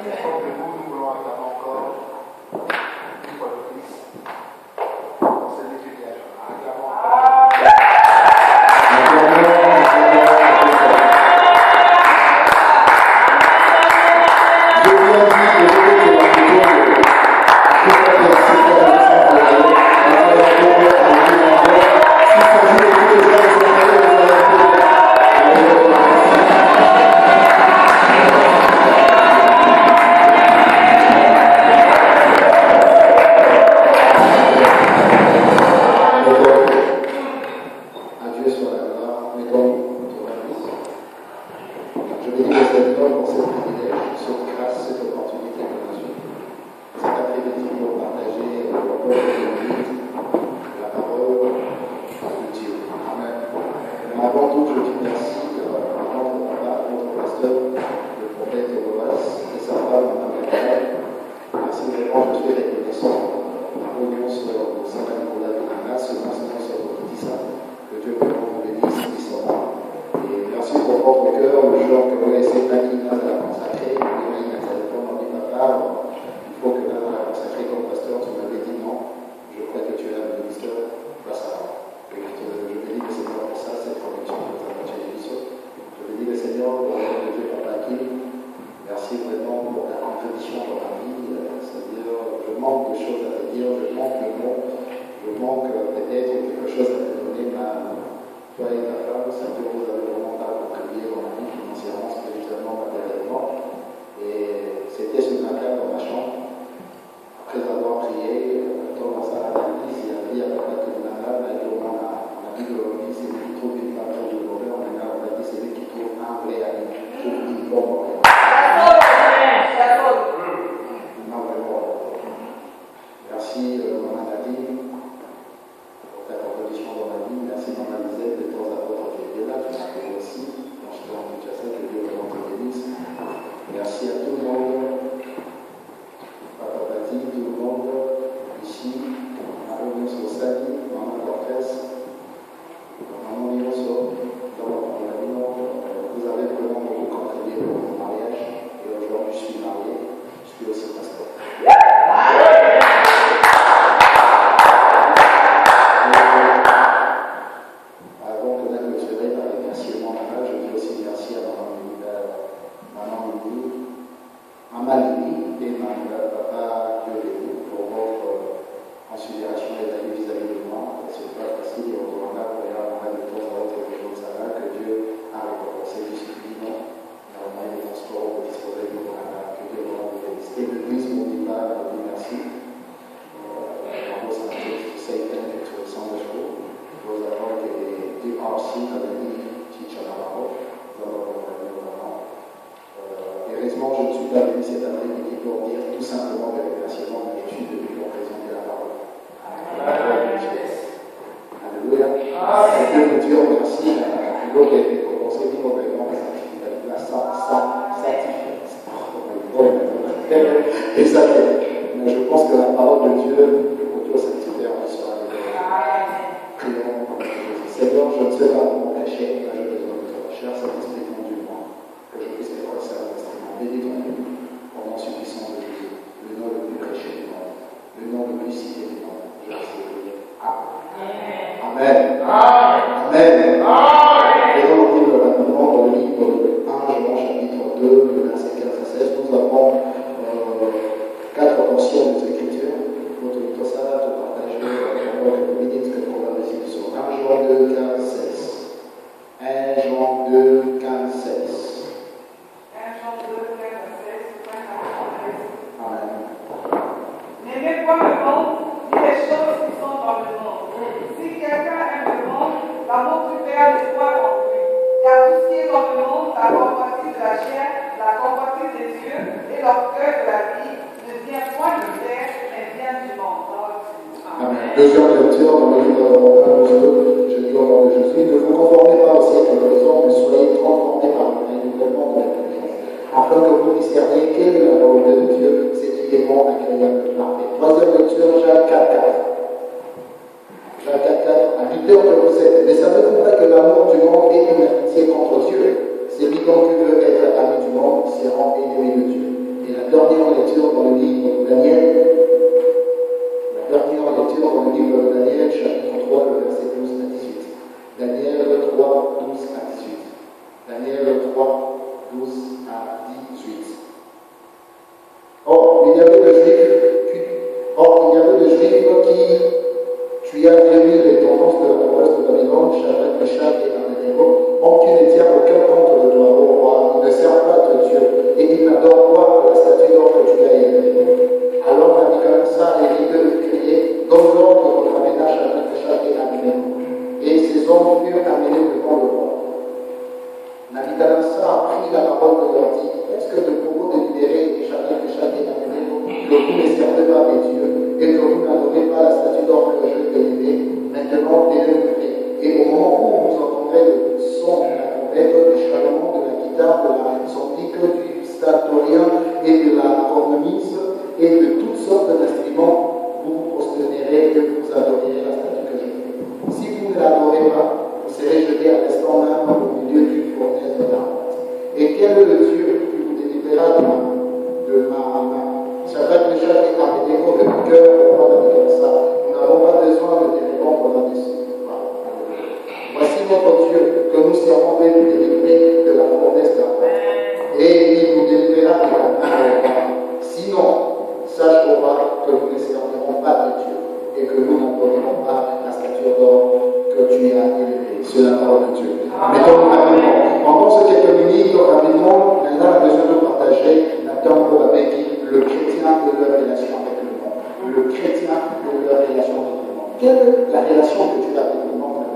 Comme le nous voulons attendre encore, une fois de plus, celui qui viendra. Acclamons. Et la dernière lecture dans le livre de Daniel, chapitre 3, le verset 12 à 18. Daniel 3, 12 à 18. Daniel 3, 12 à 18. Or, il y avait des Juifs qui tu as réuni les tendances de la province de Babylone, Shadrach, Meshach et Abednego, homme qui ne tient aucun compte de toi, ô roi, il ne sert pas de Dieu, et il n'adore pas la statue d'or que tu as élevée. Alors Nabuchodonosor et de crier, donne l'ordre pour ramener Shadrach, Meshach et Abednego. Et ces hommes furent amenés devant le roi. Nabuchodonosor prit la parole et leur dit, est-ce que de propos de libérer Shadrach, Meshach et Abednego, que vous ne servez pas mes dieux, et que vous n'adorez pas la statue d'or que je t'ai élevée, maintenant délivrez. Et au moment où vous entendrez le son de la trompette, du charbonnement, de la guitare, de la sondique, du statorien et de la cornemuse, et de toutes sortes d'instruments, vous vous prosternerez et vous adorerez la statue que je fais. Si vous ne l'adorez pas, vous serez jeté à l'instant même au milieu d'une fournaise ardente. Et quel est le Dieu qui vous délivrera de ma main? Shadrach, Meshach et Abednego, le cœur au roi Nabuchodonosor. Nous n'avons pas besoin de te répondre là-dessus. Voici notre Dieu que nous servons et nous délivrer de la fournaise ardente. Et il nous délivrera de la main au roi. Sinon, sache au roi que nous ne servirons pas de Dieu et que nous n'adorerons pas la statue d'or que tu as élevée. C'est la parole de Dieu. Mettons-nous rapidement. Pendant ces quelques minutes, rapidement, maintenant, on a besoin de partager Nathan pour avec le chrétien de leur relation avec le monde. Le chrétien de leur relation avec le monde. Quelle est la relation que tu as avec le monde?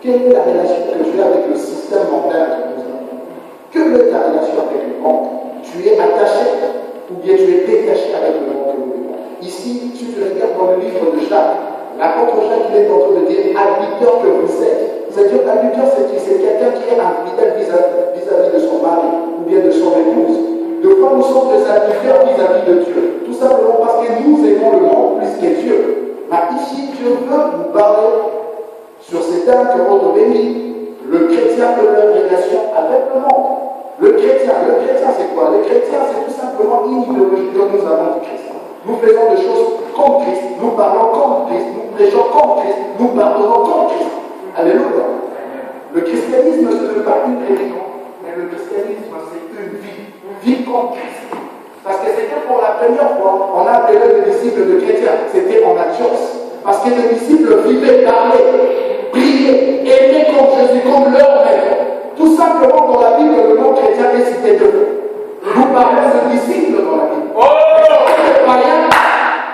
Quelle est la relation que tu as avec le système mental que nous avons? Quelle est ta relation avec le monde? Tu es attaché ou bien tu es détaché avec le monde que nous vivons? Ici, si tu regardes dans le livre de Jacques, l'apôtre Jacques, il est en train de dire arbitteur que vous êtes. C'est-à-dire, arbitteur, c'est quelqu'un qui est infidèle vis-à-vis de son mari ou bien de son épouse. De quoi nous sommes des arbiteurs vis-à-vis de Dieu? Tout simplement parce que nous aimons le monde plus que Dieu. Mais ici, Dieu veut nous parler sur ces thèmes que l'on bénit, le chrétien de leur relation avec le monde. Le chrétien c'est quoi? Le chrétien, c'est tout simplement une idéologie que nous avons du Christ. Nous faisons des choses comme Christ, nous parlons comme Christ, nous prêchons comme Christ, nous pardonnons comme Christ. Alléluia. Le christianisme, ce n'est pas une religion, mais le christianisme, c'est une vie comme Christ. Parce que c'était pour la première fois, on a appelé les disciples de chrétiens, c'était en Antioche. Parce que les disciples vivaient, parlaient, priaient, aimaient comme Jésus, comme leur maître. Tout simplement, dans la Bible, le nom chrétien est cité deux. Nous parlons de disciples dans la Bible.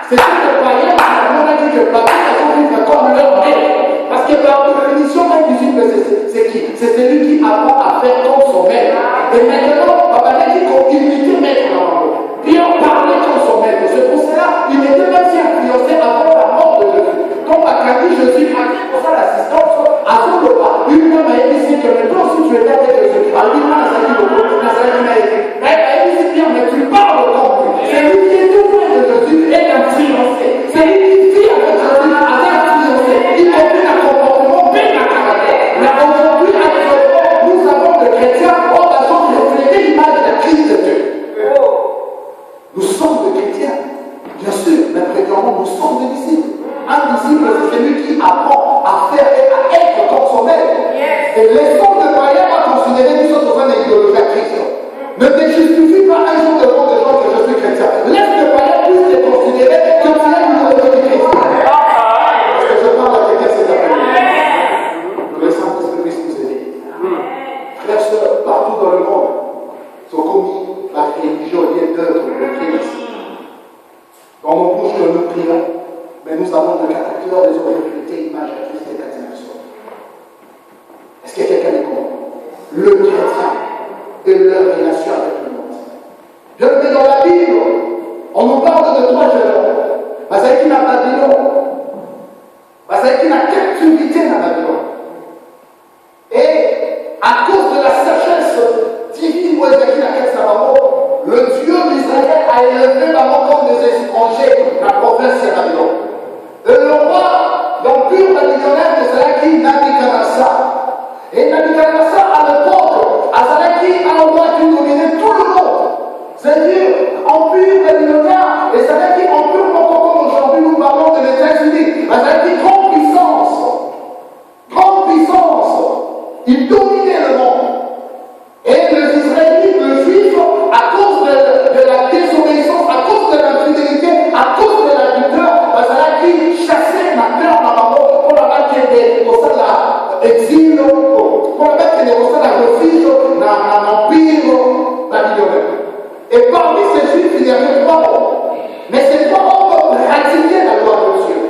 C'était les païens, on a dit que la Bible est comme leur maître. Parce que par définition, un disciple, c'est qui? C'est celui qui apprend à faire comme son maître. Et maintenant, on va dire qu'on imitait maître là-bas. Puis on parlait comme son maître. C'est pour cela qu'il était même si influencé avant la mort de Jésus. Donc, quand Jésus a dit pour ça l'assistance, avant le pas, une femme a dit que maintenant, si tu étais avec Jésus, elle dit, moi, mais tu parles comme lui. C'est lui qui est tout près de Jésus et influencé. C'est lui qui vit avec Jésus, avec influencé. Il a vu un comportement bien à caractère. Mais aujourd'hui, actuellement, nous avons des chrétiens en façon de refléter l'image de la Christ de Dieu. Nous sommes des chrétiens, bien sûr, mais premièrement, nous sommes des disciples. Un disciple, c'est celui qui apprend à faire et à être comme son maître. Et l'essence de païen va considérer nous sommes dans une idéologie à Christ. Ne te justifie pas un jour devant des gens que je suis chrétien. Laisse le païen puisse te considérer que tu es une idéologie de Christ. Parce que je parle à quelqu'un cet après-midi. Que le Saint-Esprit puisse nous aider. Frères, sœurs, partout dans le monde, sont commis la religion et d'œuvre de Christ. Dans nos bouches que nous prions, mais nous avons le caractère des hommes reflétés l'image de Christ et de la dimension. Est-ce que quelqu'un est content? Le chrétien et leur relation avec le monde. Je le mets dans la Bible. On nous parle de trois jeunes hommes. Parce qu'il n'a pas de nom. Parce qu'il n'a captivité dans la Bible. Et à cause de la sagesse divine, le Dieu d'Israël a élevé Babylone comme des étrangers dans la province de Babylone. Et le roi, l'empire babylonien de Zalaki, Nabuchodonosor. Et Nabuchodonosor, à l'époque, à Zalaki, a le roi qui dominait tout le monde. C'est-à-dire, en pur Babylonien. Et ça veut dire en pur, comme aujourd'hui nous parlons des États-Unis. Ça veut dire grande puissance. Grande puissance. Il dominait le monde. Et les Israélites, les Juifs, à cause de la désobéissance, à cause de l'infidélité, à cause de la douleur, ça a dit chasser ma cœur, ma maman, pour la mettre au sein de l'exil, pour la mettre au sein de refuge, dans l'empire babylonien. Et parmi ces Juifs, il y avait 3 hommes. Mais ces 3 hommes pratiquaient la loi de Dieu.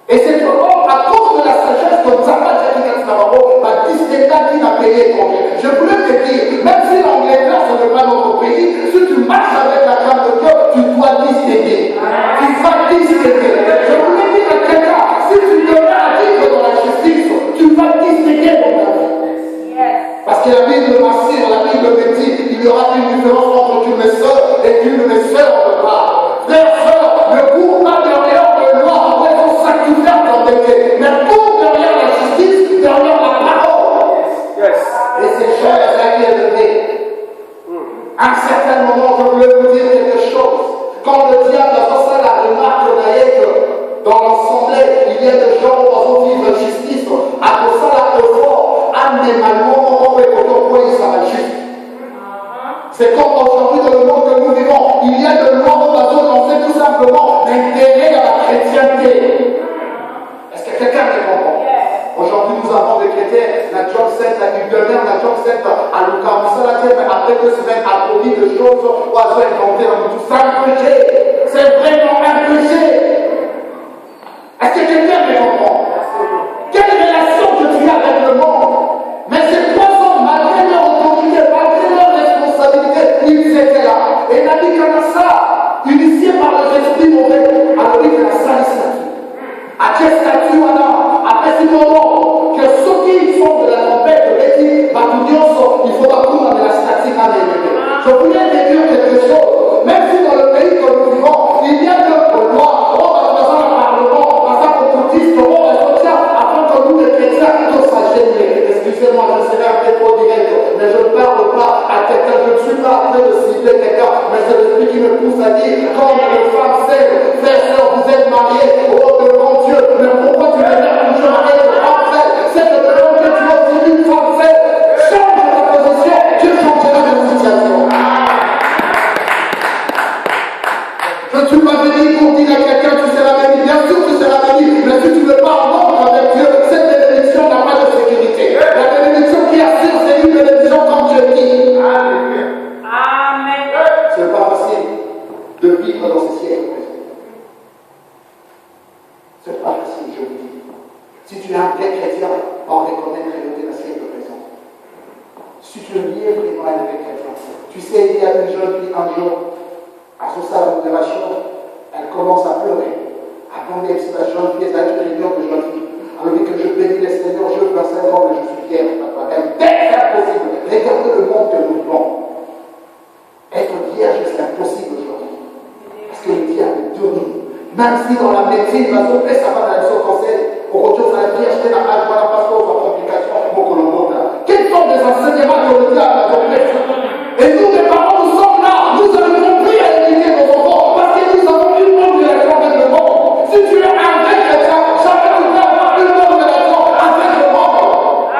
Et ces 3 hommes, à cause de la sagesse de Zama, va distinguer qui a payé ton bien. Je voulais te dire, même si l'Angleterre, ce n'est pas notre pays, si tu marches avec la carte de Dieu, tu dois distinguer. Tu vas distinguer. Je voulais dire à quelqu'un, si tu te mets à vivre dans la justice, tu vas distinguer dans ta vie. Parce que la Bible m'assure, la Bible me dit, il y aura une différence entre une sœur et une sœur de part. Frères, sœurs, ne cours pas derrière le noir, où ils vont sacrifier dans des faits, mais cours derrière la justice, derrière la parole. Et ces choses à élever. À un certain moment, je voulais vous dire quelque chose. Quand le diable a fait la remarque dans l'assemblée, il y a des gens qui vont vivre justice. À cause de ça, fort, animalement, ça va juste. C'est comme aujourd'hui dans le monde que nous vivons, il y a de lois on fait tout simplement d'intérêt à la chrétienté. Est-ce que quelqu'un me comprend? Aujourd'hui, nous avons des chrétiens, la John 7, la Bible, la John 7, à Lucas, mais après 2 semaines, à produire des choses, oiseaux inventés, tout ça, un péché. C'est vraiment un péché. Est-ce que quelqu'un me comprend? Quelle relation que tu as avec le monde? Mais ces 3 hommes, malgré leur autorité, malgré leur responsabilité, ils étaient là. Et Nabuchodonosor, initié par les esprits mauvais, alors il a sa statue. À quelle statue alors? Après ce moment, que ceux qui font de la trompette, il faudra prendre de la statue à l'élever. Je voulais te dire quelque chose. Même si dans le pays que nous vivons, il y a de lois, on va présenter le Parlement, parce qu'on dit, on va sortir afin que nous, les chrétiens, tous s'agénient. Excusez-moi, je serai un peu trop direct, mais je ne parle pas à quelqu'un, je ne suis pas en train de cibler quelqu'un, mais c'est l'esprit qui me pousse à dire, comme les femmes s'aiment, frères, sœurs, vous êtes mariés, oh devant Dieu, mais pourquoi tu m'énerves quand je m'arrête devant elle? C'est que devant Dieu, tu as aussi une femme seule. Change ta position, Dieu changera ta situation. Je ne suis pas venu pour dire à quelqu'un, tu seras béni, bien sûr tu seras béni, mais si tu ne veux pas en ordre avec Dieu, cette bénédiction n'a pas de sécurité. La bénédiction qui assure, c'est une bénédiction comme Dieu dit. Amen. Ce n'est pas facile de vivre dans ce siècle. C'est pas facile, je vous dis. Si tu es un vrai chrétien, on reconnaît la siècle présent. Si tu es lié vraiment à un vrai chrétien, tu sais, il y a une jeune fille un jour, à son stade d'opération, elle commence à pleurer. Avant d'être la jeune fille, elle a une réunion de jeune fille. Alors dit que je bénis le Seigneur, je veux 25 ans, mais je suis fier. Elle dit, c'est impossible. Regardez le monde que nous vivons. Être vierge, c'est impossible aujourd'hui. Parce que le diable domine. Même si dans la médecine, ça va dans son conseil, pour autre chose, la vierge, n'a pas de passeport, sa complication, mon colombo. Quels sont les enseignements que le diable a donné? Et nous, les parents, nous sommes là, nous avons compris à éliminer nos enfants, parce que nous avons une bonne relation avec le monde. Si tu es un vrai chrétien, chacun doit avoir une bonne relation avec le monde.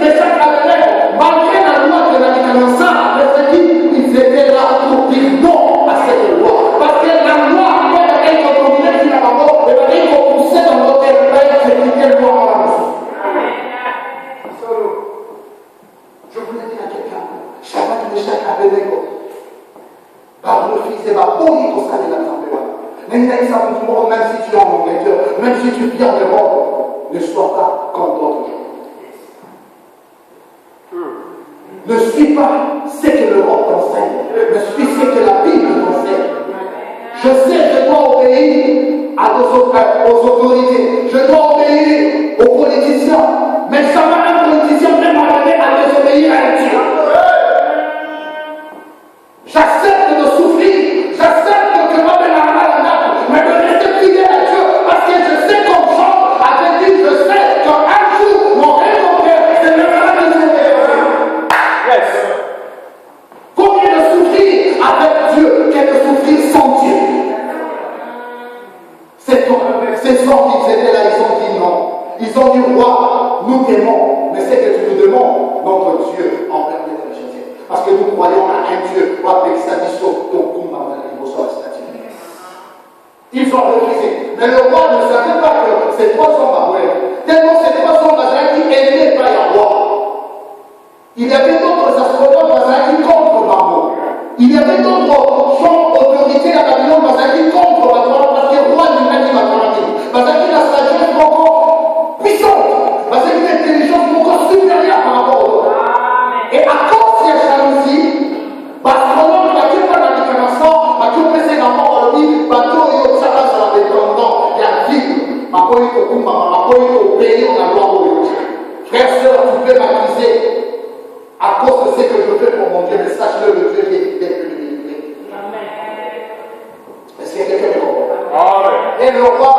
Mais chaque année, malgré la loi de la Nabuchodonosor, les équipes, ils étaient là pour dire non à cette loi. Parce que la loi, quand elle est dominée finalement, elle va être poussée dans notre pays, c'est une loi en la je voulais dire à quelqu'un, Shabbat Meshach Abednego, par le fils et par Oli pour ça de l'assemblée. Même si tu es en Angleterre, même si tu viens de Rome, ne sois pas comme d'autres gens. Ne suis pas ce que l'Europe t'enseigne, mais suis ce que la Bible t'enseigne. Je sais, je dois obéir aux autorités, je dois obéir aux politiciens, mais jamais un politicien peut m'amener à désobéir à Dieu. J'accepte de souffrir, j'accepte que ma mère a mal, mais de rester fidèle à Dieu, parce que je sais comme Jean avait dit, je sais qu'un jour, mon rêve, c'est le frère de Dieu. Combien de souffrir Ils ont dit, roi, nous t'aimons, mais c'est que tu nous demandes, notre Dieu, en permet de jeter. Parce que nous croyons à un Dieu, ils ont refusé. Mais le roi ne savait pas que ces 300 baboués, tellement ces 300 bazars qui aimaient pas Yahweh. Il y avait d'autres astronautes bazars qui contre Bambo. Il y avait d'autres gens, autorités à Babylone bazars qui contre Babylone parce que le roi lui-même dit Babylone. Bazar qui a la sagesse beaucoup puissante. Bazar qui a l'intelligence beaucoup supérieure par rapport aux autres. Et à cause de la jalousie, l'astronome va dire pas l'incarnation, va dire que c'est la mort de lui, va dire que ça va sur la dépendance, il y a vie. Ma boy, au pays, on a loi au frère, sœur, tu peux m'accuser à cause de ce que je fais pour mon Dieu, mais sache-le, le Dieu est délivré. Est-ce qu'il y a quelqu'un qui comprend? Et le roi,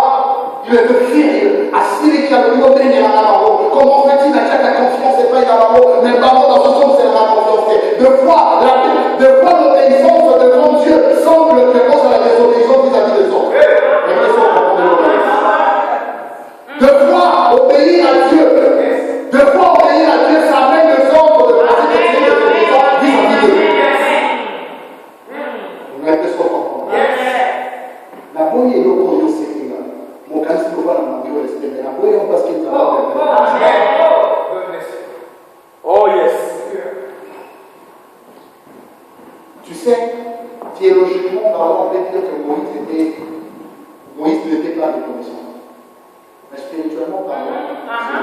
il est furieux. Assiri qui a le nom de Yahweh. Comment fait-il à ta confiance et pas Yahweh? Mais pas dans ce sens, c'est la confiance. De fois l'obéissance devant Dieu semble que cause à la désobéissance vis-à-vis des autres. De fois obéir à Dieu. De fois obéir à Dieu, ça amène les ordres de pratique de désobéissance vis-à-vis d'eux. Vous n'avez pas ce qu'on comprend. La bonne est l'eau pour c'est qu'il a. Mon cas, c'est pour voir la manger au respect. Mais la bonne est parce qu'il a. Oh yes. Tu sais, théologiquement parlant, on peut dire que Moïse n'était pas reconnaissant. Mais spirituellement parlant, c'est pas ça.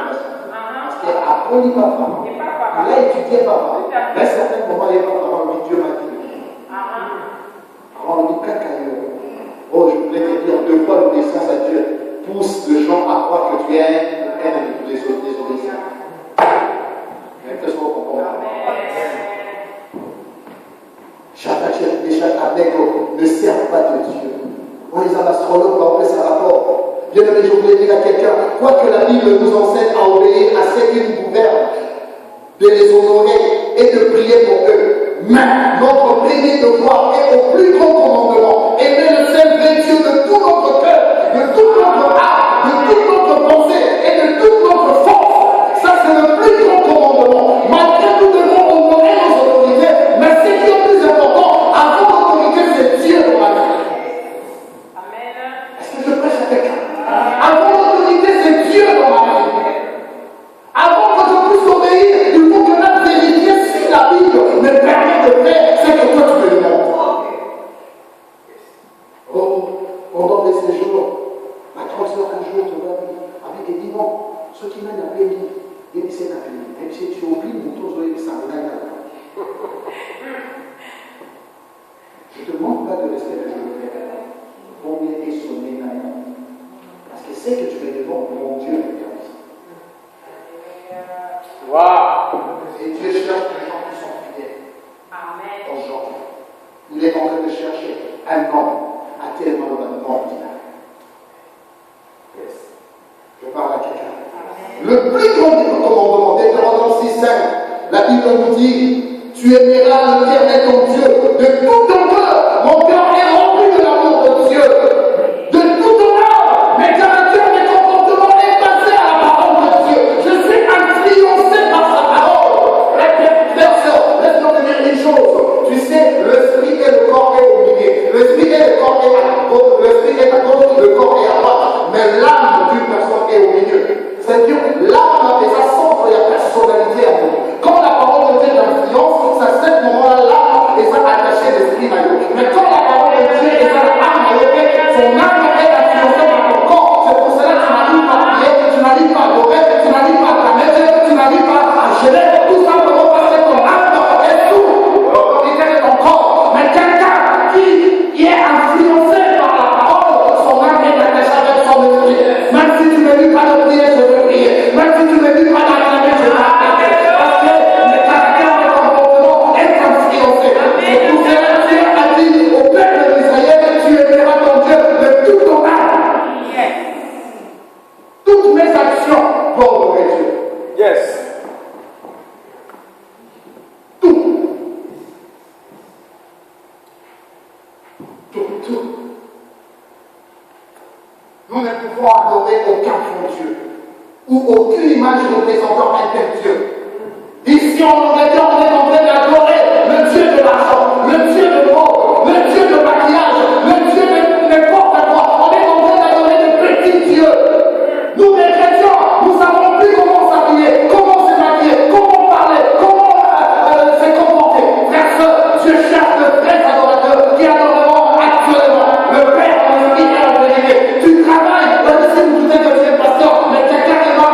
Parce qu'après, il a étudié papa. À un certain moment, il va lui Dieu m'a dit. Alors, on dit cacailleux. Oh, je voulais te dire, 2 fois l'obéissance à Dieu pousse les gens à croire que tu es un désobéissant. Mais qu'est-ce qu'on comprend? Shadrach, Meshach, Abednego ne servent pas de Dieu. On les a astrologues, on va appeler ça rapport. Bien aimé, je voulais dire à quelqu'un, quoi que la Bible nous enseigne à obéir à ceux qui nous gouvernent, de les honorer et de prier pour eux. Mais notre premier devoir est au plus grand commandement. Aimer le seul vrai Dieu de tout notre cœur, de toute notre âme, de toute notre pensée et de toute notre force. Ça, c'est le plus grand commandement. Malgré nous devons honorer nos autorités, mais ce qui est le plus important, avant l'autorité, c'est Dieu dans la vie. Est-ce que je prêche à quelqu'un? Avant l'autorité, c'est Dieu dans ma vie. Avant que je puisse obéir, il faut que je vérifie si la Bible me permet de faire ce que toi tu me demandes. Oh, pendant des séjours, à 30 heures un jour, tu vas avec des dimanches, ceux qui mènent à payer, et puis c'est la paix. Et puis tu oublies, nous tous, et puis ça me gagne. Je ne te demande pas de rester le jour. Combien est sonné maintenant? Parce que c'est que tu me demandes, mon Dieu me permet. Wow. Et Dieu cherche des gens qui sont fidèles. Aujourd'hui. Il est en train de chercher un homme à tellement le ordinaire. Yes. Je parle à quelqu'un. Le plus grand commandement, Deutéronome 6:5, la Bible nous dit, tu aimeras l'Éternel ton Dieu de tout ton cœur. Mon cœur est rempli de l'amour de Dieu. De tout ton âme. Mes caractères, mes comportements est basé à la parole de Dieu. Je suis influencé par sa parole. Laisse-moi te dire une chose. Tu sais, l'esprit et le corps est au milieu. L'esprit et le corps est à gauche, l'esprit est à gauche, le corps est à droite. Mais l'âme d'une personne est au milieu. C'est-à-dire, l'âme est sa centre et la personnalité à nous. Quand la parole de Dieu t'influence, c'est à ce moment-là, l'âme est attachée à l'esprit maillot. Mais quand la parole de Dieu est à l'âme maillot, son âme est influencée par ton corps. C'est pour cela que tu n'arrives pas à prier, tu n'arrives pas à adorer, tu n'arrives pas à t'amuser, tu n'arrives pas à gérer. Tout simplement parce que ton âme est sous l'autorité de ton corps. Mais quelqu'un qui est influencé par la parole, son âme est attachée avec son esprit. Même si tu ne dis pas de prier, je veux prier. Même si tu ne dis pas d'acclamer, je veux acclamer. Parce que le caractère de comportement est influencé. C'est pour cela que Dieu a dit au peuple d'Israël, tu aimeras ton Dieu de tout ton âme. Toutes mes actions vont honorer Dieu. Yes. Tout. Nous ne pouvons adorer aucun faux Dieu. où aucune image représentant un tel Dieu. Ici en Angleterre, on est en train d'adorer le Dieu de l'argent, le Dieu de l'or, le Dieu de maquillage, le Dieu de n'importe quoi. On est en train d'adorer de petits dieux. Nous, les chrétiens, nous savons plus comment s'habiller, comment se maquiller, comment parler, comment se comporter. Frère, Dieu cherche de vrais adorateurs qui adoreront actuellement le Père en esprit et en vérité. Tu travailles, si vous doutez que tu es pasteur, mais tu as carrément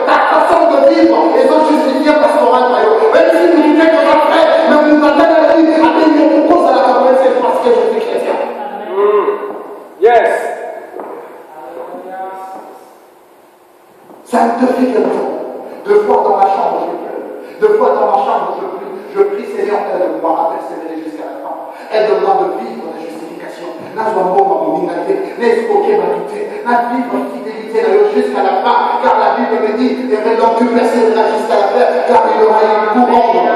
ta façon de vivre et sont justifiés pastoral. Même si vous doutez que votre frère ne vous a pas dit, après il me propose à la campagne, c'est parce que je suis chrétien. Yes. Ça me fait quelque chose. Deux fois dans ma chambre, je pleure. Deux fois dans ma chambre, je prie Seigneur, aide-moi à persévérer jusqu'à la fin. Aide-moi de vivre la justification. N'ajoutons pas mon minalité, n'espoquer ma douté, la vivre fidélité jusqu'à la fin, car la Bible me dit, et maintenant tu persévéreras jusqu'à la fin, car il y aura une couronne.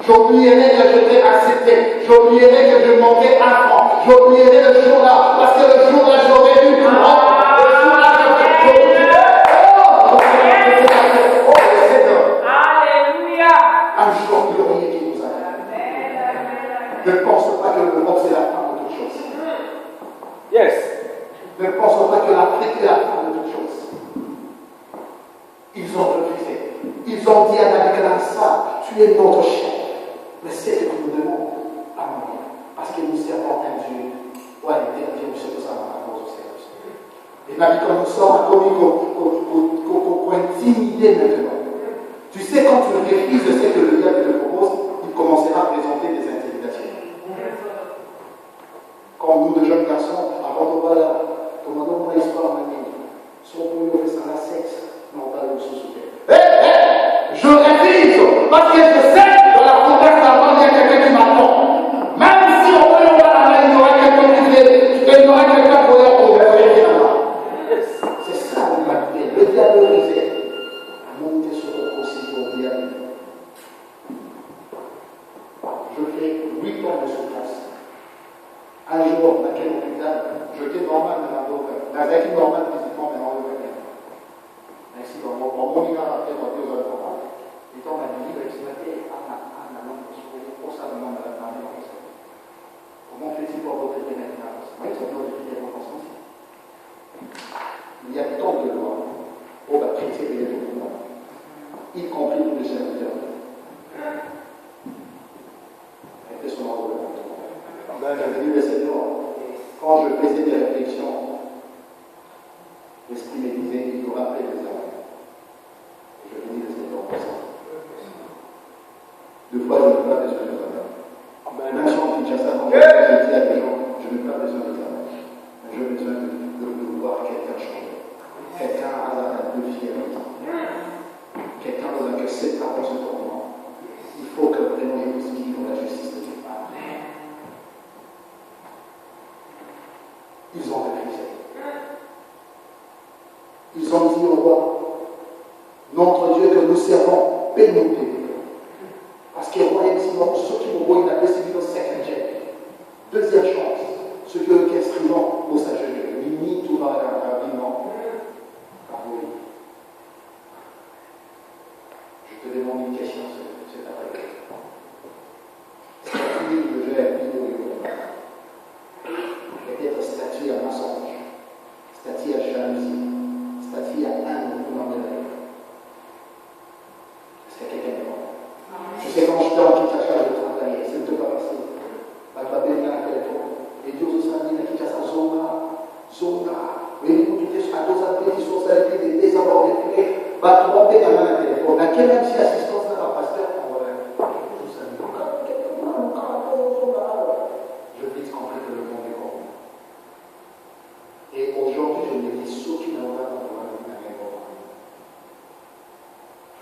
J'oublierai que je t'ai accepté, j'oublierai que je manquais un franc, j'oublierai le jour-là, parce que le jour-là j'aurai une couronne. Le jour-là un jour glorieux qui nous attend. Ne pense pas que l'Europe c'est la fin de toute chose. Yes. Ne pense pas que l'Afrique est la fin de toute chose. Ils ont refusé. Ils ont dit à Nabucodonosor, tu es notre chef. Mais c'est ce que nous demandons à nous. Parce que nous servons un Dieu. Ouais, Dieu, c'est tout ça dans la cause du Seigneur. Et Nabucodonosor a commis qu'on intimider maintenant. Tu sais, quand tu refuses ce que le diable te propose, il commencera à présenter des intimidations. Quand nous, de jeunes garçons, avant de voir commandons mon histoire, son pour nous, ça la sexe, non pas le sous-souper. Je refuse, parce que je sais que dans la conversation, il y a quelqu'un qui m'attend. Même si on peut le voir la main, il y aura quelqu'un qui vient, il y aura quelqu'un pour leur convertir. C'est ça l'humanité, le diabolisé. Monter sur le procédé au diable. Je fais 8 ans de souffrance. Un jour, dans quel hôpital, j'étais normal de la boca. Dans un équipe normale, physiquement, mais en haut, ainsi, dans mon univers, après, dans 2 heures de temps. Et on m'a dit, il m'a dit, comment fait-il pour votre maintenant? Oui, c'est bien de prier pour conscience. Il y a tant de lois. On va traiter les documents, y compris pour les serviteurs. Mettez son ordre de compte. J'avais dit le Seigneur, quand je faisais des réflexions, l'Esprit me disait qu'il y aura après des hommes. Et je dis le Seigneur pour ça. 2 fois, je n'ai pas besoin de hommes. Même si on Kinshasa, quand je dis à des gens, je n'ai pas besoin de hommes. Mais j'ai besoin de voir quelqu'un changer. Quelqu'un à la deux fierté. Quelqu'un dans un cœur séparé de ce tourment. Il faut que vraiment je puisse vivre la justice de Dieu. Ils ont refusé. Ils ont dit au roi, notre Dieu que nous servons, paie-nous payer. Parce que le roi est dit, ceux qui vont voir, il a décidé de second. Deuxième chance, ceux qui ont instrument au sachet, il nie tout dans la vie, non. Je te demande une question, c'est ta réponse. Statue de Joël, peut-être statue à mensonge, statue à jalousie, statue à haine ou dans la vie. Est-ce qu'il y a quelqu'un de bon? Je sais quand je suis en Kinshasa, je travaille, c'est ne pas passer. La famille est à la téléphone. Et Dieu se sera dit, Kinshasa, Zonga. Mais vous dites, à 2 ans, ils sont salués des désabordés. Va tromper la main à la téléphone. Dans quelle même si assistance d'un pasteur, je vite compris que le monde est corrompu. Et aujourd'hui, je me dis, ceux qui n'ont pas dans le monde,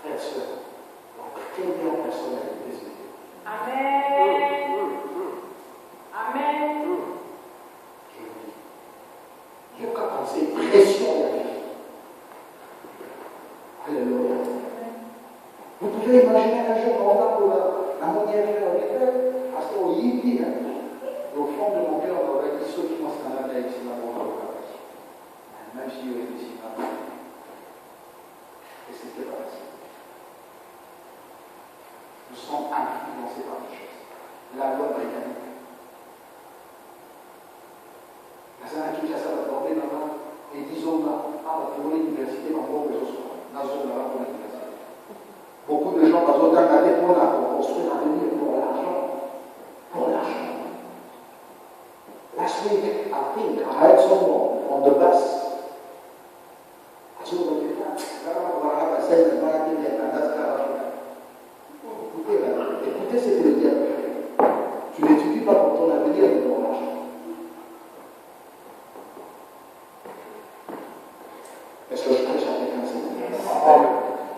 frères et sœurs, donc quelle meilleure personne a été désolée. Amen. Amen. Je vous dis, il n'y a qu'à penser pression de la vie. Alléluia. Vous pouvez imaginer un jour, on va pour la mondiale, parce qu'au Yédi, au fond de mon cœur, on aurait dit ceux qui pensent qu'un homme est ici, là, même si il est ici, C'était pas facile. Nous sommes influencés par des choses. La loi britannique. Nasema Kinshasa wataombe na wao disons hapa pour l'université mambo bezosoma nazo na wao l'université. Beaucoup de gens bazotangana pour construire l'avenir pour l'argent. Pour l'argent. Last week, I think I heard someone on the bus. I saw the écoutez ce que le diable fait. Tu n'étudies pas pour ton avenir, mais pour l'argent. Est-ce que je prêche à quelqu'un ce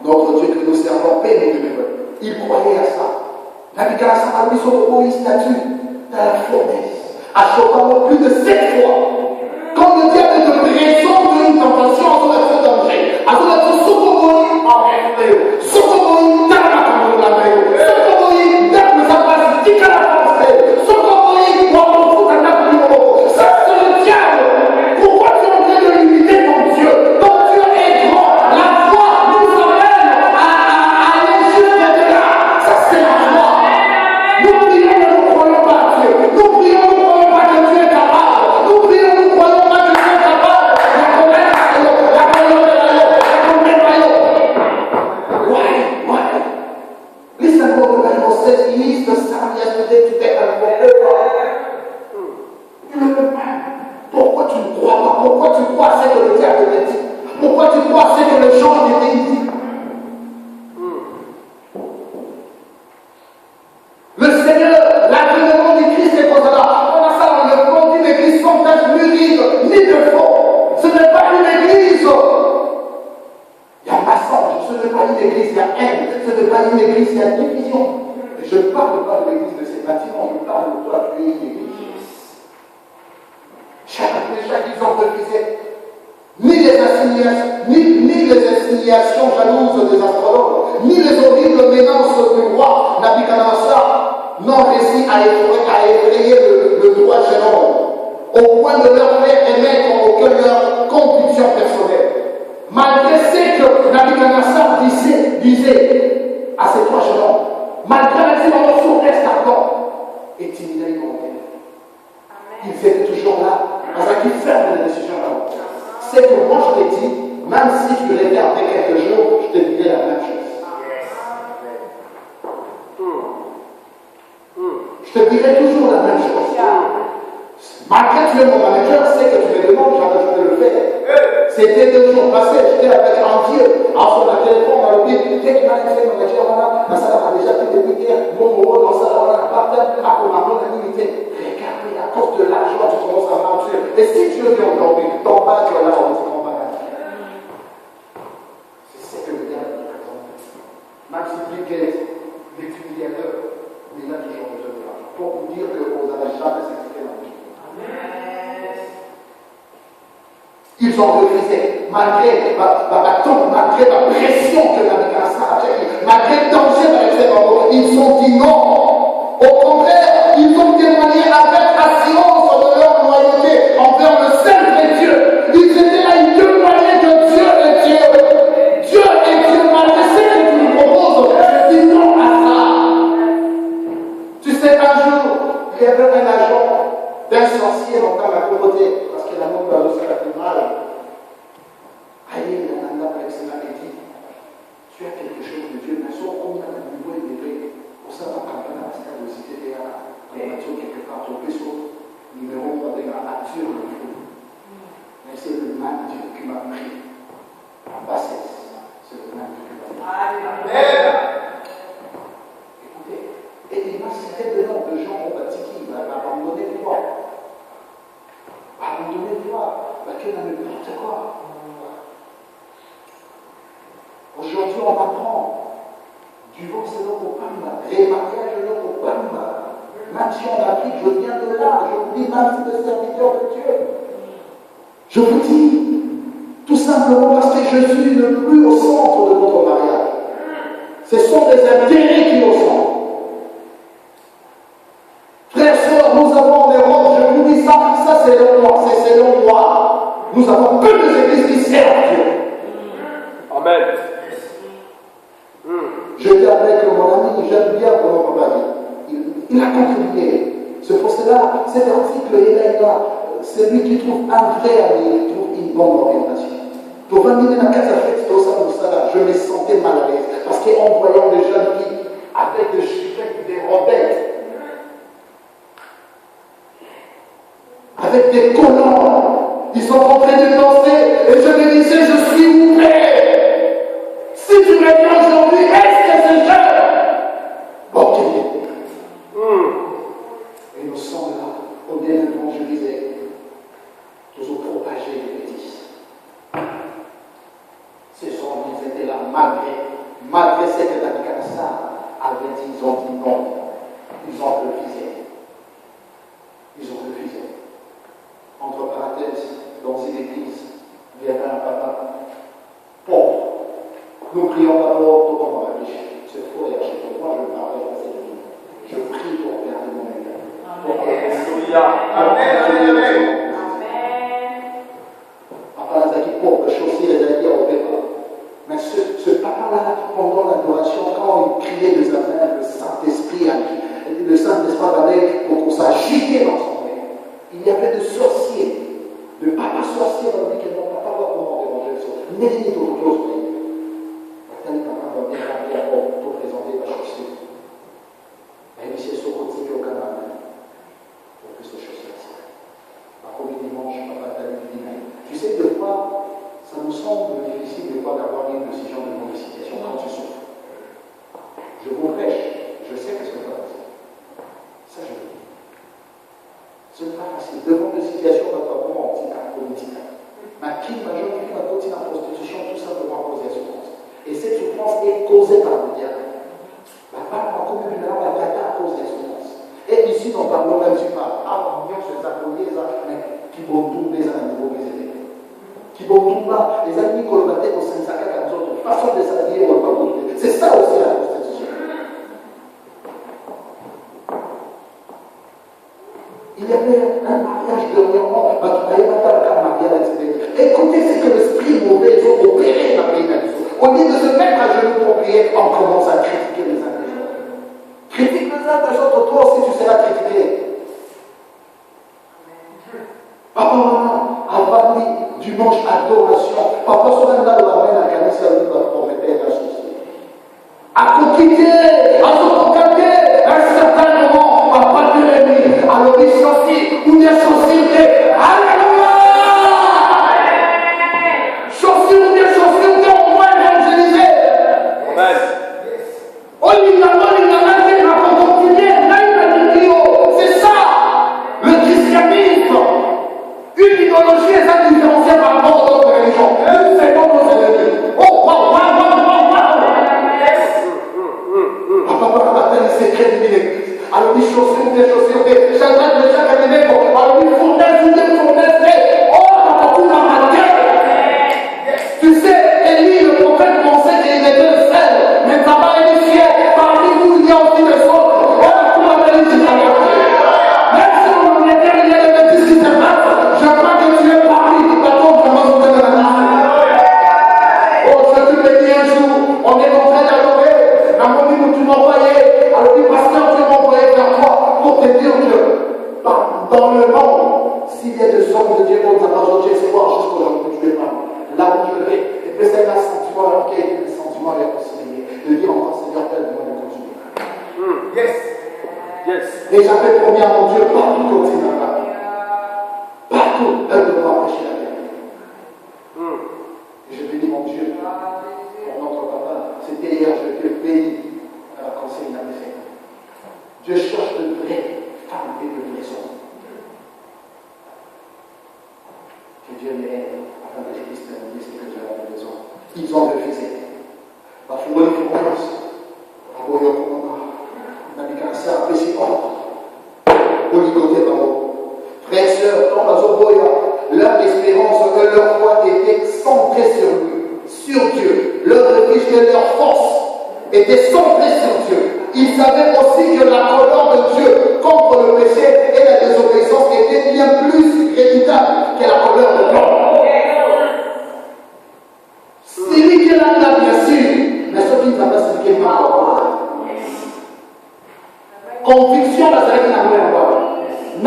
Notre Dieu que nous servons, il croyait à ça. Nabucodonosor a mis son haut statut dans la fournaise, à Chocan plus de 7 fois. Quand le diable te présente une tentation, à son être danger, à son être socorroï en réfléo, socorroï dans la caméra, socorroï dans sa base, dit qu'à la française, socorroï dans le foot à la numéro. Ça, c'est le diable. Pourquoi tu es en train de limiter ton Dieu? Ton Dieu est grand. La foi nous amène à aller jusqu'au-delà. Ça, c'est la foi. Nous prions, nous ne croyons pas à Dieu. Nous prions, nous ne croyons pas que Dieu est capable. Nous prions, nous ne croyons pas que Dieu est capable. La colère, la Why? Listen what the Bible says. He is the same yesterday, today, and forever. Pourquoi tu ne crois pas? Pourquoi tu crois à ce que le diable te dit? Pourquoi tu crois à ce que les gens te disent? Le Seigneur, l'avènement du Christ est comme ça. On a ça dans le plan d'une église sans tache, ni de faux. Ce n'est pas une église. Il y a massage. Ce n'est pas une église, il y a haine. Ce n'est pas une église, il y a division. Et je ne parle pas de l'église de ces bâtiments, je parle de toi, tu es une église. Chaque exemple refusé. Ni les insignations jalouses des astrologues, ni les horribles menaces du roi Nabucodonosor n'ont réussi à effrayer le droit jeune homme, au point de leur faire émettre aucune leur conviction personnelle. Malgré ce que Nabucodonosor disait à ces trois jeunes hommes, malgré les émotions ardentes et timides, ils étaient toujours là, parce qu'ils ferment les décisions là-haut. C'est que moi je t'ai dit, même si tu l'étais après quelques jours, je te dirais la même chose. Je te dirais toujours la même chose. Malgré que tu es mon manager, c'est que tu me demandes, je te le fais. C'était 2 jours passés, j'étais avec un Dieu. Ensuite, le téléphone m'a dit, qu'est-ce que tu as fait, manager, voilà, ça a déjà pu débuter, mon mot, dans ça, voilà, partage, à mon amour, la limité. Regardez, à cause de l'argent, tu commences à mentir. Et si Dieu vient aujourd'hui, ton badge là, on dit ton badge. C'est ce que le diable représente. Même si Bill Gates, multimilliardaire, mais il a toujours besoin de l'argent. Pour vous dire qu'on n'avait jamais s'expliqué dans le vie. Ils ont refusé, malgré la pression que Nabucodonosor a fait, malgré le danger avec ces moments, ils ont dit non. Au contraire, ils ont témoigné avec assurance de leur loyauté envers le seul vrai Dieu. Ils étaient là, ils témoignaient que Dieu est Dieu. Dieu est Dieu, malgré ce que tu nous proposes, je dis non à ça. Tu sais, un jour, il y avait un agent d'un sorcier dans la pauvreté, parce que la mort va aussi la plus mal. Allez, il y en a avec ses mains et dit, tu as quelque chose de Dieu, mais sauf qu'on a un niveau élevé, pour ça, on va prendre la stabilité et la voiture quelque part, ton vaisseau, numéro 1 de la nature, le fou. Mais c'est le même Dieu qui m'a pris en bassesse. C'est le même Dieu qui m'a pris. Écoutez, et il m'a cité le nom de gens qui va abandonner le droit. Abandonner le droit, parce qu'il y a n'importe quoi. Aujourd'hui, on apprend divorce au Pamba, remariage au Pamba. Même si on applique, je viens de là, je vous dis, même si le serviteur de Dieu. Je vous dis, tout simplement parce que je suis le plus au centre de notre mariage. Ce sont des intérêts qui au centre. Frères, sœurs, nous avons des rôles, je vous dis ça c'est selon moi, c'est selon moi. Nous avons que des églises qui servent Dieu. Amen. cela, cet article est là. Celui qui trouve un vrai ami, il trouve une bonne orientation. Pour venir dans la je me sentais mal à l'aise. Parce qu'en voyant des jeunes filles avec des chupettes, des robettes, avec des collants, ils sont en train de danser. Et je me disais, je suis ouvré. Si tu reviens aujourd'hui, est-ce que c'est jeune? Ok. Et nous sommes là, au bien évangéliser, toujours propager les bêtises. Ces gens, ils étaient là malgré ce que Nabucodonosor avait dit, ils ont dit non. Ils ont refusé. Entre parenthèses, dans une église, il y avait un papa pauvre. Nous prions d'abord pour qu'on va riche. C'est faux et acheté. Moi, je parle de cette vie. Je prie pour garder mon état. Amen. Papa Zaki pauvre, chaussée les amis au départ. Mais ce papa-là, pendant l'adoration, quand il criait des amens, le Saint-Esprit allait pour qu'on s'agite dans son cœur. Il y avait des sorciers, de papa sorcier, on dit que mon papa va comment déranger le sorcier. Mais il dit autre chose. Maintenant, papa va bien remplir pour présenter la chaussée. Mais il s'est sauté au Canada pour que ce chaussée soit. Par contre, dimanche, papa t'a dit, tu sais, des fois, ça nous semble difficile des fois d'avoir une décision de mauvaise situation quand tu souffres. Je vous prêche, je sais que ce n'est pas facile. Ça, je le dis. Ce n'est pas facile. Devant des situations notamment anti-politiques. Ma fille, ma jeune fille, m'a continué en prostitution tout simplement à cause de la souffrance. Et cette souffrance est causée par le diable. La femme a commis une arme à cause de la souffrance. Et ici, nous parlons même du pas. Ah, on vient sur les accolés, mais qui vont tomber dans un niveau des élèves. Qui vont tomber, les amis colmatés au Saint-Sacre, comme autres, façon de s'habiller ou pas. C'est ça aussi la prostitution. Il y avait un mariage dernièrement, écoutez ce que l'esprit mauvais ont opéré dans le pays d'Alissou. Au lieu de se mettre à genoux pour prier, on commence à critiquer les uns des autres. Critique les uns des autres, toi aussi tu seras critiqué. Papa, maman, avant dimanche, adoration. Papa, sur un là, la main à Canessa, il va promettre la chose. À coquiller, à se coquiller, à un certain moment, papa de l'ennemi, à l'obéissance, ou des sociétés. Alléluia! Chaussures ou des sociétés, on va évangéliser. Amen. C'est ça, le christianisme. Une idéologie est ça différenciée par rapport aux autres religions. Nous faisons nos ennemis. Oh, wow. Papa, matin, il s'est créé une église. Alors, il chaussures, des chaussures, chacun de chaque année, alors, il fournaise, oh, papa, tout dans ma tête. Tu sais, Élie, le prophète, pensait qu'il était le seul. Mais papa est fier. Parmi nous, il y a aussi des autres. Oh, tout va bien, il s'est arrêté. Même si on est derrière, il y a des bêtises qui se passent. Je crois que tu es parmi les bateaux qui vont se faire la oh, je te l'ai dit un jour, on est en train d'adorer. La monnaie où tu m'envoyais, alors le pasteur, tu m'envoyais vers toi pour te dire que dans le monde, s'il y a des hommes de Dieu, on t'a pas changé, c'est quoi jusqu'aujourd'hui, tu es pas là où je vais. Et puis c'est un sentiment, alors qu'il y a des sentiments à conseiller. De dire encore, Seigneur, aide-moi de continuer. Yes. Et j'avais promis à mon Dieu, partout continuer là. Partout, elle devra empêcher la vérité. Et je lui dis, mon Dieu, pour notre papa, c'était hier, je te bénis à la conseil d'Amérique. Dieu cherche de vraies femmes et de vrais hommes. Que Dieu les aide afin que je puisse terminer ce que Dieu a à la maison. Ils ont refusé. Parce que moi, il faut qu'on pense. Pour le commandant, Nabucodonosor a apprécié pour lui côté par haut. Frères et sœurs, dans la Zoboya, leur espérance, leur foi était centrée sur Dieu. Leur refuge et leur force étaient centrés sur Dieu. Ils savaient aussi que la colère de Dieu contre le péché et la désobéissance était bien plus redoutable que la colère de l'homme. C'est lui qui l'a bien sûr, mais ce qui ne va pas se dire conviction, la série n'a pas.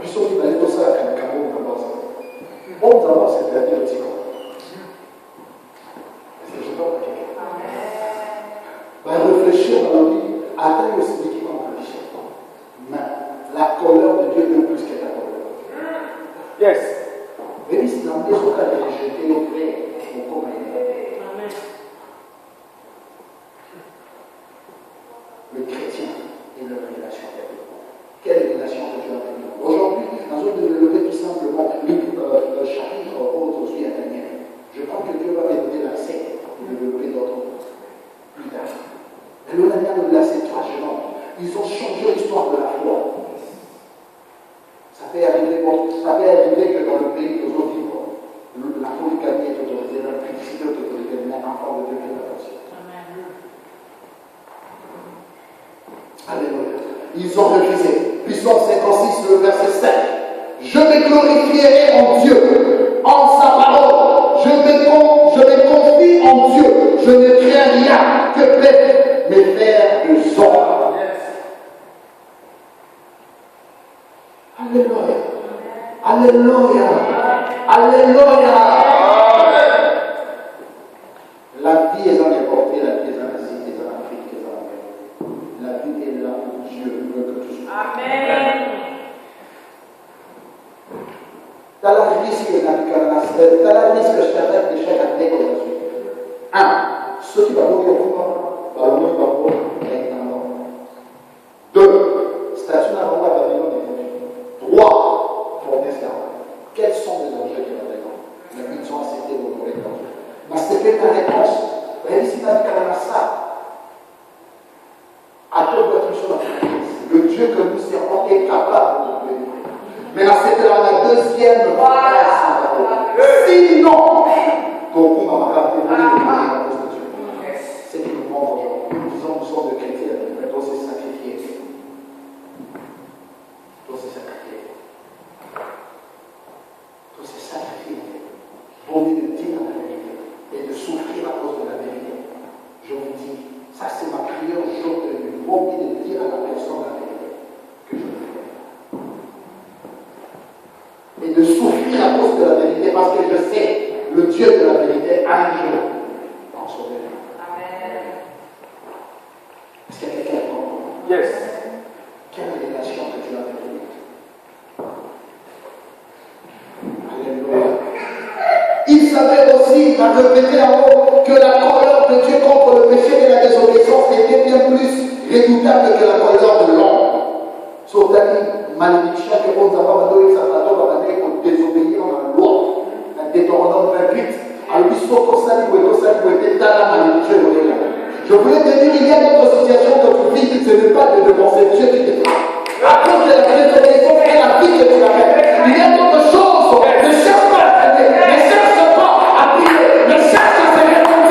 Puisqu'on dit d'aller tout ça à Cameroun d'abord. Bon, d'abord, c'est perdu le petit corps. C'est juste pas va réfléchir dans la vie, atteindre aussi l'équipement de la vie. Mais la colère de Dieu est plus que ta colère. Yes. Mais si dans les autres cas de rejeter nos frères, on commence. Le chrétien et leur relation avec Dieu. Quelle relation que Dieu a avec nous? Aujourd'hui, nous allons développer tout simplement le chapitre aujourd'hui à Daniel. Je pense que Dieu va me donner l'accès pour développer d'autres plus tard. Et le manière de ces 3 géants, ils ont changé l'histoire de la foi. Ça peut arriver que dans le pays que nous vivons, la polygamie est autorisée, la publicité est autorisée, mais l'enfant de Dieu est la possible. Alléluia. Ils ont refusé. Puissance 56, le verset 7. Je me glorifierai en Dieu, en sa parole. Je me confie en Dieu. Je ne crains rien que peuvent me faire de hommes. Alléluia. Alléluia. Alléluia. La vie est en réportée, la vie est en Asie, est en Afrique, est en Amérique. La vie est là où Dieu veut que tu sois. Amen. T'as la risque que Shadrach, Meshach et Abednego aujourd'hui. 1. Ceux qui vont mourir au fond, vont mourir maintenant. 2. Station à Roma, Babylone est venue. 3. Fondé esclavage. Quels sont les dangers qu'il y a dedans? Mais ils ont accepté de mourir dans Dieu. Mais c'était ta réponse. Réussis ta vie quand même à ça. À toi, votre chose, le Dieu que nous servons est capable de nous délivrer. Mais là, c'était dans la deuxième phrase. Sinon, beaucoup m'a capté de la cause de Dieu. C'est ce qui nous montre aujourd'hui. Nous disons, nous sommes des chrétiens, mais doit se sacrifier. Doit se sacrifier. Doit se sacrifier. Pour lui de dire la vérité et de souffrir à cause de la vérité. Je vous dis, ça c'est ma prière aujourd'hui. Pour lui de dire à la personne la vérité que je veux faire. Et de souffrir à cause de la vérité parce que je sais le Dieu de la vérité un jour en sauver. Amen. Est-ce qu'il y a quelqu'un qui comprend? Yes. Quelle relation que tu as avec lui? Alléluia. Il savait aussi, à répéter en haut, que la colère de Dieu contre le péché et la désobéissance était bien plus redoutable que la colère de l'homme. Sautani, malédiction que on a donné pour désobéir à la loi. La Deutéronome 28. Alors, il faut que ça était dans la malédiction. Je voulais te dire, il y a d'autres situations que tu vis, ce n'est pas de penser Dieu qui te frappe. À cause de la désobéissance et la vie que tu as faite, il y a d'autres choses. Ne cherche pas à aider, ne cherche pas à prier, ne cherche à se répondre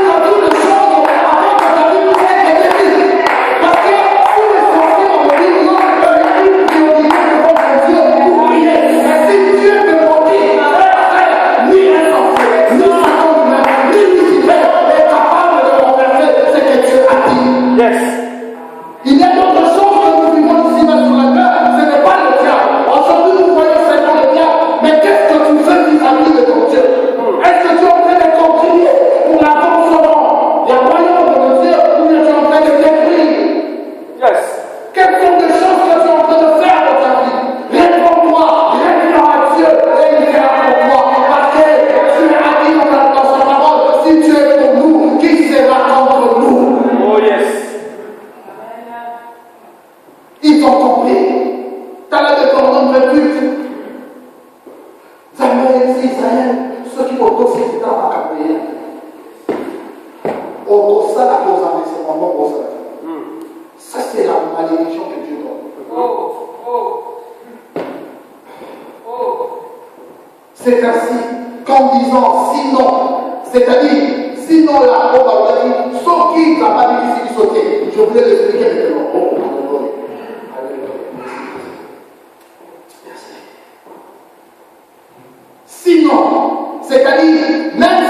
dans toutes les choses avant que ta vie puisse être bénie. Parce que si les sorciers ont dit non, il y a une priorité devant ton Dieu pour prier. Mais si Dieu te maudit, ni un sorcier, ni Satan lui-même, ni Lucifer est capable de renverser ce que Dieu a dit. Yes. Il y a d'autres choses que nous vivons ici sur la terre, ce n'est pas le diable. Aujourd'hui, nous voyons seulement le diable, mais qu'est-ce que tu fais vis-à-vis de ton Dieu? Est-ce que tu es en train de continuer pour l'avancement des royaumes de Dieu ou bien tu es en train de détruire? Yes. Quelles sont les choses que tu es en train de faire dans ta vie? Réponds-toi, réponds à Dieu et il fera pour toi. Parce que tu as dit dans sa parole, si tu es pour nous, qui sera contre nous? Oh yes. Ils ont compris. T'as la Deutéronome 28. Israël, ceux qui vont bosser dans la campagne. Au ça la cause en c'est vraiment pour ça. Ça, c'est la malédiction que Dieu donne. C'est ainsi qu'en disant sinon, c'est-à-dire sinon la pauvre va dire, sauf qui n'a pas dit ici du sauter. Je voulais l'expliquer maintenant. Sinon, c'est-à-dire, même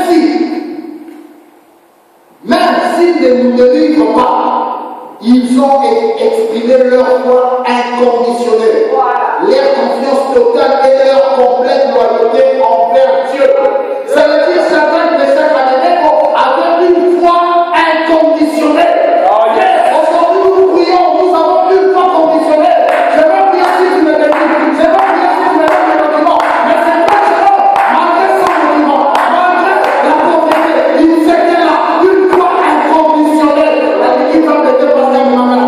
s'ils ne nous délivrent pas, ils ont ont exprimé leur foi inconditionnelle, leur confiance totale et leur complète loyauté envers Dieu. Ça veut dire certains de ces Abednego avaient une foi inconditionnelle. Aujourd'hui, nous prions, nous avons une foi conditionnelle. Je veux prier si tu me bénis, je veux prier si tu me donnes le document, mais c'est pas que malgré son document, malgré la pauvreté, il sait qu'elle a une foi inconditionnelle. La Ligue va me dépasser à ma main.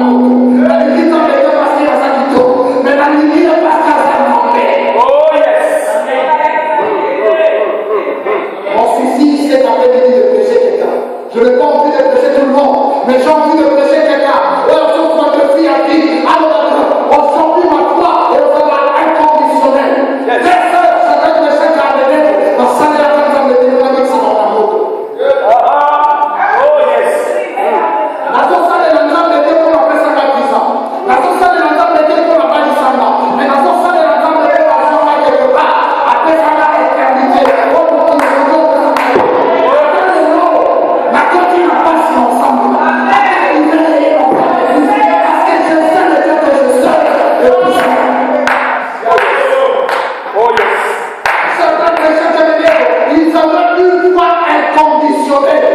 La Ligue va me dépasser à sa quito. Mais la Ligue va passer à sa main. Oh yes. Mon souci, c'est d'après-midi de prêcher quelqu'un. Je n'ai pas envie de prêcher tout le monde, mais j'ai envie de prêcher quelqu'un. Alors, ce soit de fille à qui, alors, aujourd'hui, ma foi est vraiment inconditionnelle. Les sœurs, je vais prêcher qu'à venir, dans sa mère, quand me dit, avec sa maman. Oh yes. La cosa de l'entendre de Dieu pour la personne à 10 ans. La cosa de l'entendre de Dieu pour la pas 10 ans. Mais la cosa de l'entendre de Dieu pour la personne quelque part, après ça va éternité. Ma copine n'a pas si ensemble. Parce que je sais le Dieu que je sais. Oh yes. Certains chrétiens de Dieu, ils avaient une foi inconditionnelle.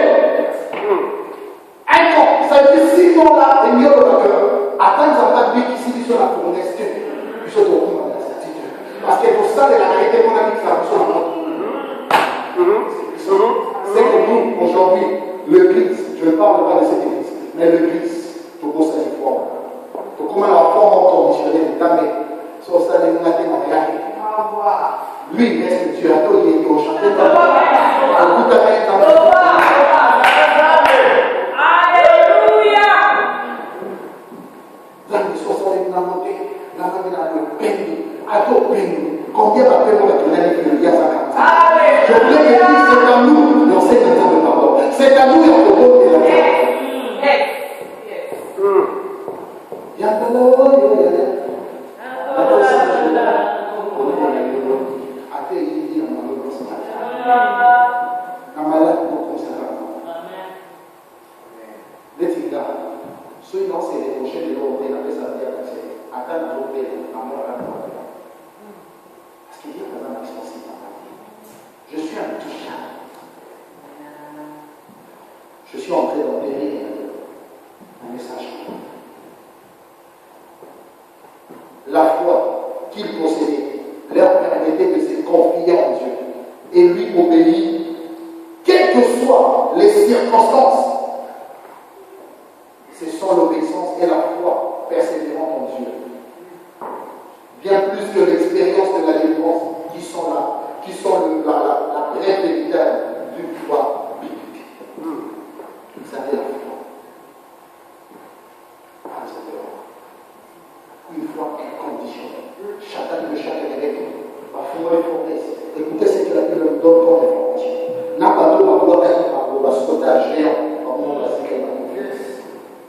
Ça veut dire si non là, il y a le cœur. Attends, ça va dire qu'ici, ils sont la promesse. Ils sont au courant de la certitude. Parce que pour ça, la vérité, on a dit que ça nous soit c'est que nous, aujourd'hui, l'église, je ne parle pas de cette église, mais l'église, tout pour ça, il faut. Tout comme la forme conditionnelle, d'amener. Sur ça, les mathématiques. Lui, il reste Dieu. Attends, il est au chantier. Écoute, avec combien d'appels on a donné il y a 50 ans? Je voulais te dire, c'est à nous, non, c'est un temps de pardon. C'est à nous, il y a le bon de la terre. Il y a de l'eau, je suis intouchable. Je suis entré dans le périr un message. La foi qu'il possédait leur permettait de se confier en Dieu et lui obéir, quelles que soient les circonstances. Ce sont l'obéissance et la foi persévérante en Dieu. Bien plus que l'expérience de la délivrance qui sont là, qui sont la brève véritable d'une foi biblique. Vous savez la foi. Une foi inconditionnelle. Chacun de chaque élève va fonder une promesse. Écoutez ce que la Bible nous donne comme information. N'a pas de ma sautage géant.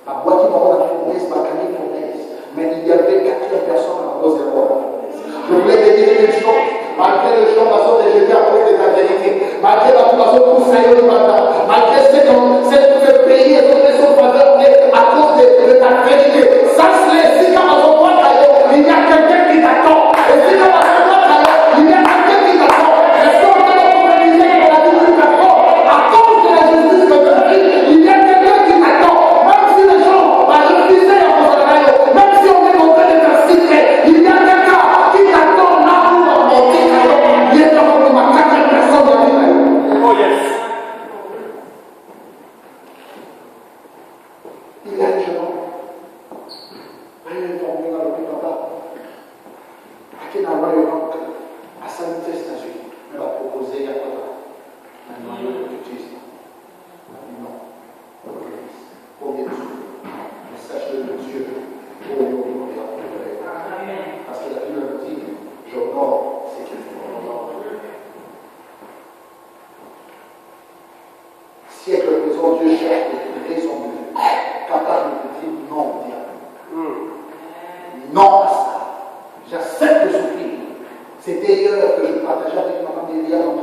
Ma boîte qui m'a donné la promesse, ma canne promesse. Mais il y avait 4 personnes à cause de la promesse. Je voulais te dire une chose. Malgré le champ d'assaut de Jésus à cause de ta vérité, malgré la population poussée au matin, malgré ce que le pays est donné son faveur à cause de ta vérité, sache-le, si dans son droit il y a quelqu'un qui t'attend. Et si dans son droit il y a quelqu'un qui t'attend. Et si on a prophétisé que la vie nous t'attend, à cause de la justice que tu vis, il y a quelqu'un qui t'attend. Même si les gens vont refuser à vos travail, même si on est monté de ta cité, il y a quelqu'un qui t'attend là où on va monter. Il y a comme ma 4 personnes dans la vie. Oh yes. Il y a des gens. Rien formé dans le papa. À qui n'a pas eu à santé États-Unis. On va proposer à quoi? Un noyau de bêtise. Non. Combien de sous? Mais sachez le Dieu. Parce que la Bible nous dit, j'honore ce qu'il faut. Siècle présent, Dieu cherche des raisons de Dieu, capable de dire non au diable. Non à ça. J'accepte de souffrir. C'était hier que je partageais avec ma femme hier dans